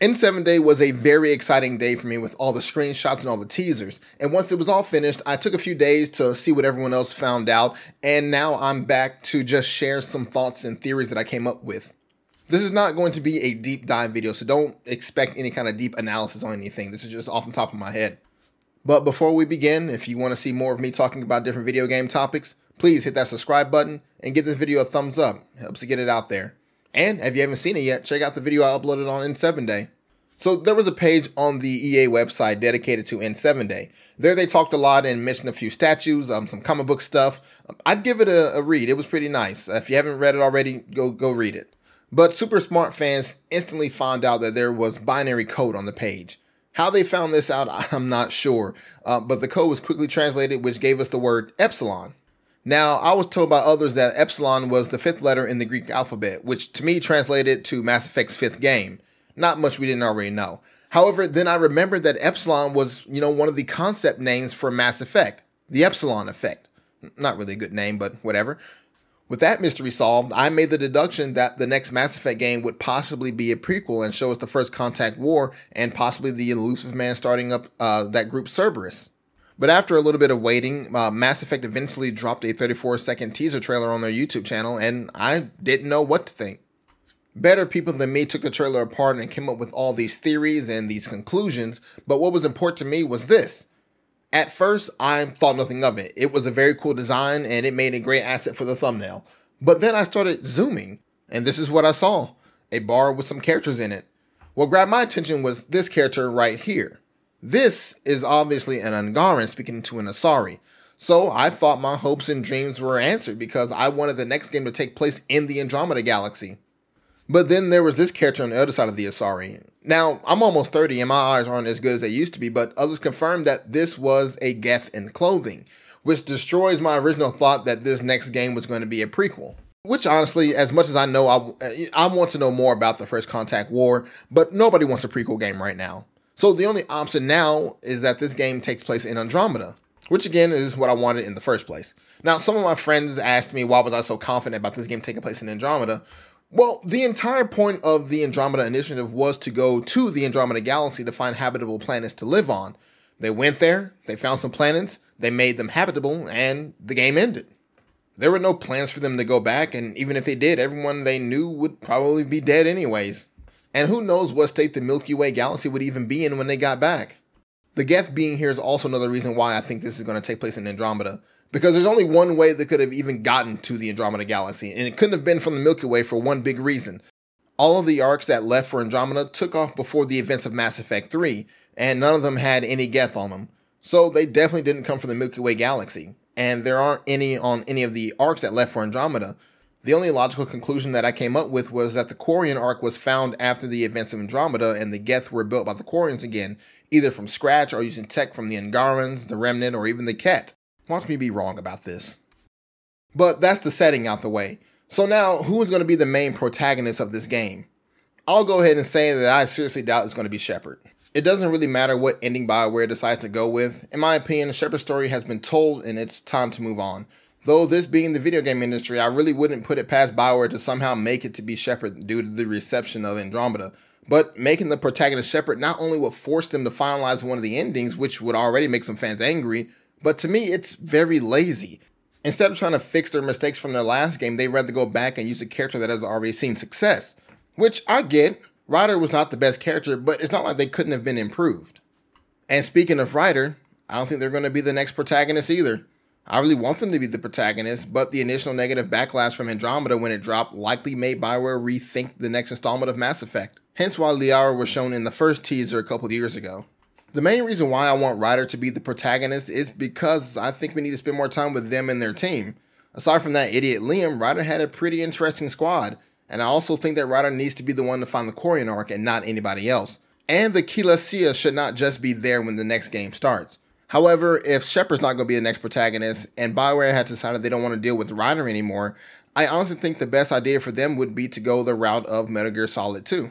N7 Day was a very exciting day for me with all the screenshots and all the teasers. And once it was all finished, I took a few days to see what everyone else found out. And now I'm back to just share some thoughts and theories that I came up with. This is not going to be a deep dive video, so don't expect any kind of deep analysis on anything. This is just off the top of my head. But before we begin, if you want to see more of me talking about different video game topics, please hit that subscribe button and give this video a thumbs up. It helps to get it out there. And if you haven't seen it yet, check out the video I uploaded on N7 Day. So there was a page on the EA website dedicated to N7 Day. There they talked a lot and mentioned a few statues, some comic book stuff. I'd give it a read. It was pretty nice. If you haven't read it already, go read it. But Super Smart fans instantly found out that there was binary code on the page. How they found this out, I'm not sure. But the code was quickly translated, which gave us the word epsilon. Now, I was told by others that epsilon was the 5th letter in the Greek alphabet, which to me translated to Mass Effect's 5th game. Not much we didn't already know. However, then I remembered that epsilon was, one of the concept names for Mass Effect, the Epsilon Effect. Not really a good name, but whatever. With that mystery solved, I made the deduction that the next Mass Effect game would possibly be a prequel and show us the First Contact War and possibly the Illusive Man starting up that group Cerberus. But after a little bit of waiting, Mass Effect eventually dropped a 34-second teaser trailer on their YouTube channel, and I didn't know what to think. Better people than me took the trailer apart and came up with all these theories and these conclusions, but what was important to me was this. At first, I thought nothing of it. It was a very cool design, and it made a great asset for the thumbnail. But then I started zooming, and this is what I saw. A bar with some characters in it. What grabbed my attention was this character right here. This is obviously an Angaran speaking to an Asari. So I thought my hopes and dreams were answered because I wanted the next game to take place in the Andromeda Galaxy. But then there was this character on the other side of the Asari. Now, I'm almost 30 and my eyes aren't as good as they used to be, but others confirmed that this was a Geth in clothing, which destroys my original thought that this next game was going to be a prequel. Which honestly, as much as I know, I want to know more about the First Contact War, but nobody wants a prequel game right now. So the only option now is that this game takes place in Andromeda, which again is what I wanted in the first place. Now, some of my friends asked me why was I so confident about this game taking place in Andromeda. Well, the entire point of the Andromeda Initiative was to go to the Andromeda Galaxy to find habitable planets to live on. They went there, they found some planets, they made them habitable, and the game ended. There were no plans for them to go back, and even if they did, everyone they knew would probably be dead anyways. And who knows what state the Milky Way galaxy would even be in when they got back. The Geth being here is also another reason why I think this is going to take place in Andromeda. Because there's only one way they could have even gotten to the Andromeda Galaxy, and it couldn't have been from the Milky Way for one big reason. All of the arcs that left for Andromeda took off before the events of Mass Effect 3, and none of them had any Geth on them. So they definitely didn't come from the Milky Way Galaxy, and there aren't any on any of the arcs that left for Andromeda. The only logical conclusion that I came up with was that the Quarian arc was found after the events of Andromeda, and the Geth were built by the Quarians again, either from scratch or using tech from the Angarans, the Remnant, or even the Ket. Watch me be wrong about this. But that's the setting out the way. So now, who is going to be the main protagonist of this game? I'll go ahead and say that I seriously doubt it's going to be Shepard. It doesn't really matter what ending BioWare decides to go with. In my opinion, Shepard's story has been told and it's time to move on. Though this being the video game industry, I really wouldn't put it past BioWare to somehow make it to be Shepard due to the reception of Andromeda. But making the protagonist Shepard not only would force them to finalize one of the endings, which would already make some fans angry, but to me, it's very lazy. Instead of trying to fix their mistakes from their last game, they'd rather go back and use a character that has already seen success. Which I get. Ryder was not the best character, but it's not like they couldn't have been improved. And speaking of Ryder, I don't think they're going to be the next protagonist either. I really want them to be the protagonist, but the initial negative backlash from Andromeda when it dropped likely made BioWare rethink the next installment of Mass Effect. Hence why Liara was shown in the first teaser a couple years ago. The main reason why I want Ryder to be the protagonist is because I think we need to spend more time with them and their team. Aside from that idiot Liam, Ryder had a pretty interesting squad, and I also think that Ryder needs to be the one to find the Quarian arc and not anybody else. And the Kilasia should not just be there when the next game starts. However, if Shepard's not going to be the next protagonist, and BioWare had decided they don't want to deal with Ryder anymore, I honestly think the best idea for them would be to go the route of Metal Gear Solid 2.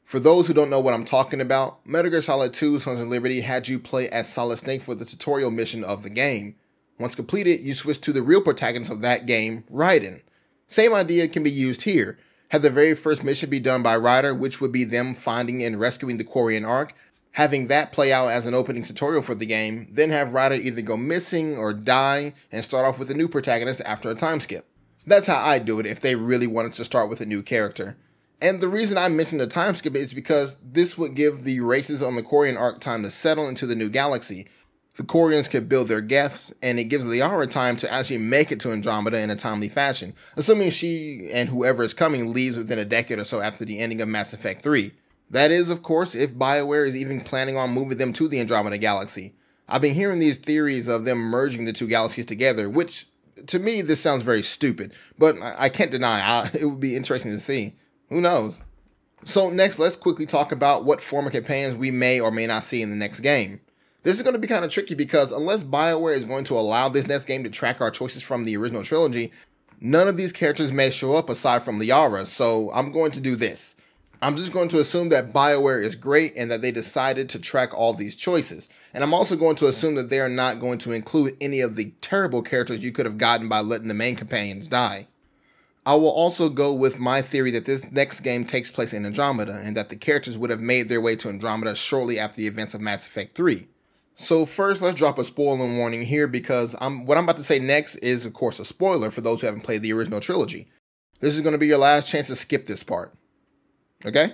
For those who don't know what I'm talking about, Metal Gear Solid 2 Sons of Liberty had you play as Solid Snake for the tutorial mission of the game. Once completed, you switch to the real protagonist of that game, Raiden. Same idea can be used here. Have the very first mission be done by Ryder, which would be them finding and rescuing the Quarian Ark, having that play out as an opening tutorial for the game, then have Ryder either go missing or die and start off with a new protagonist after a time skip. That's how I'd do it if they really wanted to start with a new character. And the reason I mentioned the time skip is because this would give the races on the Quarian Ark time to settle into the new galaxy. The Quarians could build their geths, and it gives Liara time to actually make it to Andromeda in a timely fashion, assuming she and whoever is coming leaves within a decade or so after the ending of Mass Effect 3. That is, of course, if BioWare is even planning on moving them to the Andromeda Galaxy. I've been hearing these theories of them merging the two galaxies together, which, to me, this sounds very stupid, but I can't deny it would be interesting to see. Who knows? So next, let's quickly talk about what form of companions we may or may not see in the next game. This is going to be kind of tricky because unless BioWare is going to allow this next game to track our choices from the original trilogy, none of these characters may show up aside from Liara, so I'm going to do this. I'm just going to assume that BioWare is great and that they decided to track all these choices. And I'm also going to assume that they are not going to include any of the terrible characters you could have gotten by letting the main companions die. I will also go with my theory that this next game takes place in Andromeda and that the characters would have made their way to Andromeda shortly after the events of Mass Effect 3. So first, let's drop a spoiler warning here because what I'm about to say next is, of course, a spoiler for those who haven't played the original trilogy. This is going to be your last chance to skip this part. Okay?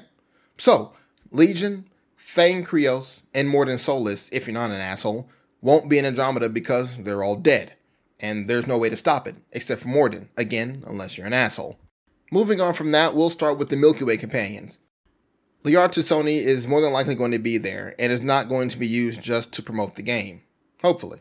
So, Legion, Thane Krios, and Mordin Solus, if you're not an asshole, won't be in Andromeda because they're all dead. And there's no way to stop it, except for Mordin, again, unless you're an asshole. Moving on from that, we'll start with the Milky Way companions. Liara T'Soni is more than likely going to be there, and is not going to be used just to promote the game. Hopefully.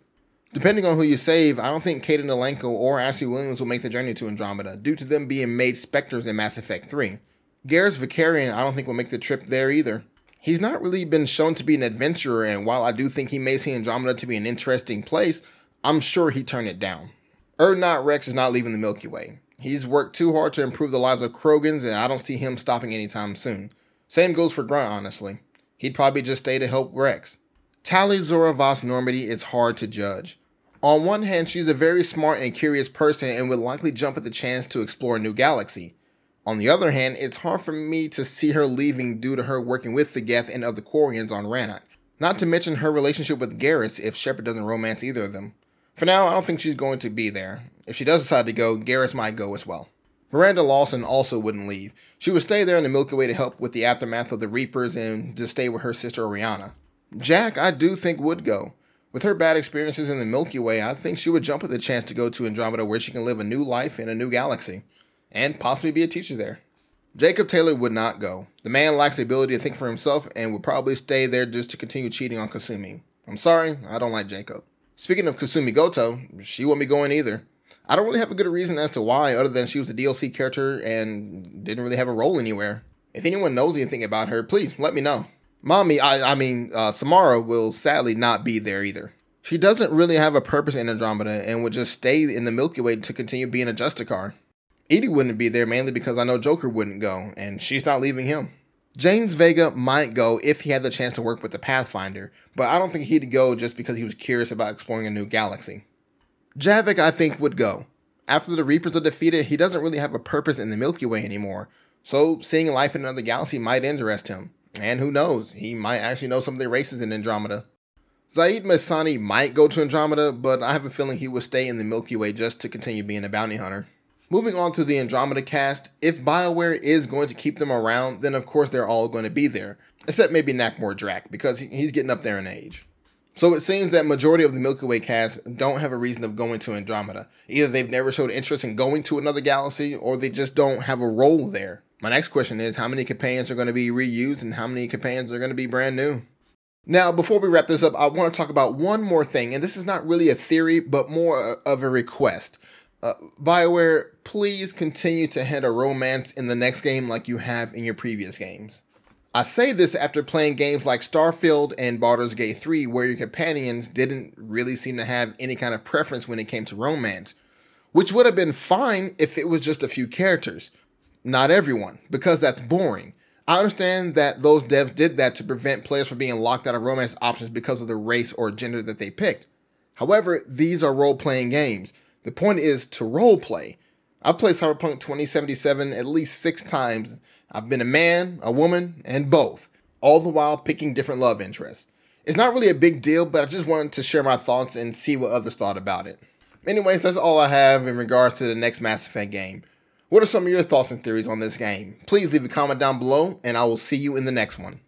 Depending on who you save, I don't think Kaidan Alenko or Ashley Williams will make the journey to Andromeda, due to them being made Spectres in Mass Effect 3. Garrus Vakarian I don't think will make the trip there either. He's not really been shown to be an adventurer, and while I do think he may see Andromeda to be an interesting place, I'm sure he'd turn it down. Urdnot Wrex is not leaving the Milky Way. He's worked too hard to improve the lives of Krogans, and I don't see him stopping anytime soon. Same goes for Grunt, honestly. He'd probably just stay to help Wrex. Tali Zora Voss Normandy is hard to judge. On one hand, she's a very smart and curious person and would likely jump at the chance to explore a new galaxy. On the other hand, it's hard for me to see her leaving due to her working with the Geth and other Quarians on Rannoch. Not to mention her relationship with Garrus if Shepard doesn't romance either of them. For now, I don't think she's going to be there. If she does decide to go, Garrus might go as well. Miranda Lawson also wouldn't leave. She would stay there in the Milky Way to help with the aftermath of the Reapers and just stay with her sister Oriana. Jack, I do think, would go. With her bad experiences in the Milky Way, I think she would jump at the chance to go to Andromeda where she can live a new life in a new galaxy. And possibly be a teacher there. Jacob Taylor would not go. The man lacks the ability to think for himself and would probably stay there just to continue cheating on Kasumi. I'm sorry, I don't like Jacob. Speaking of Kasumi Goto, she won't be going either. I don't really have a good reason as to why, other than she was a DLC character and didn't really have a role anywhere. If anyone knows anything about her, please let me know. Samara will sadly not be there either. She doesn't really have a purpose in Andromeda and would just stay in the Milky Way to continue being a Justicar. Edie wouldn't be there mainly because I know Joker wouldn't go, and she's not leaving him. James Vega might go if he had the chance to work with the Pathfinder, but I don't think he'd go just because he was curious about exploring a new galaxy. Javik, I think, would go. After the Reapers are defeated, he doesn't really have a purpose in the Milky Way anymore, so seeing life in another galaxy might interest him. And who knows, he might actually know some of the races in Andromeda. Zaid Masani might go to Andromeda, but I have a feeling he would stay in the Milky Way just to continue being a bounty hunter. Moving on to the Andromeda cast, if BioWare is going to keep them around, then of course they're all going to be there, except maybe Nakmor Drak, because he's getting up there in age. So it seems that majority of the Milky Way cast don't have a reason of going to Andromeda. Either they've never showed interest in going to another galaxy, or they just don't have a role there. My next question is, how many companions are going to be reused, and how many companions are going to be brand new? Now, before we wrap this up, I want to talk about one more thing, and this is not really a theory, but more of a request. BioWare, please continue to handle romance in the next game like you have in your previous games. I say this after playing games like Starfield and Baldur's Gate 3, where your companions didn't really seem to have any kind of preference when it came to romance, which would have been fine if it was just a few characters. Not everyone, because that's boring. I understand that those devs did that to prevent players from being locked out of romance options because of the race or gender that they picked. However, these are role-playing games. The point is to roleplay. I've played Cyberpunk 2077 at least 6 times. I've been a man, a woman, and both, all the while picking different love interests. It's not really a big deal, but I just wanted to share my thoughts and see what others thought about it. Anyways, that's all I have in regards to the next Mass Effect game. What are some of your thoughts and theories on this game? Please leave a comment down below, and I will see you in the next one.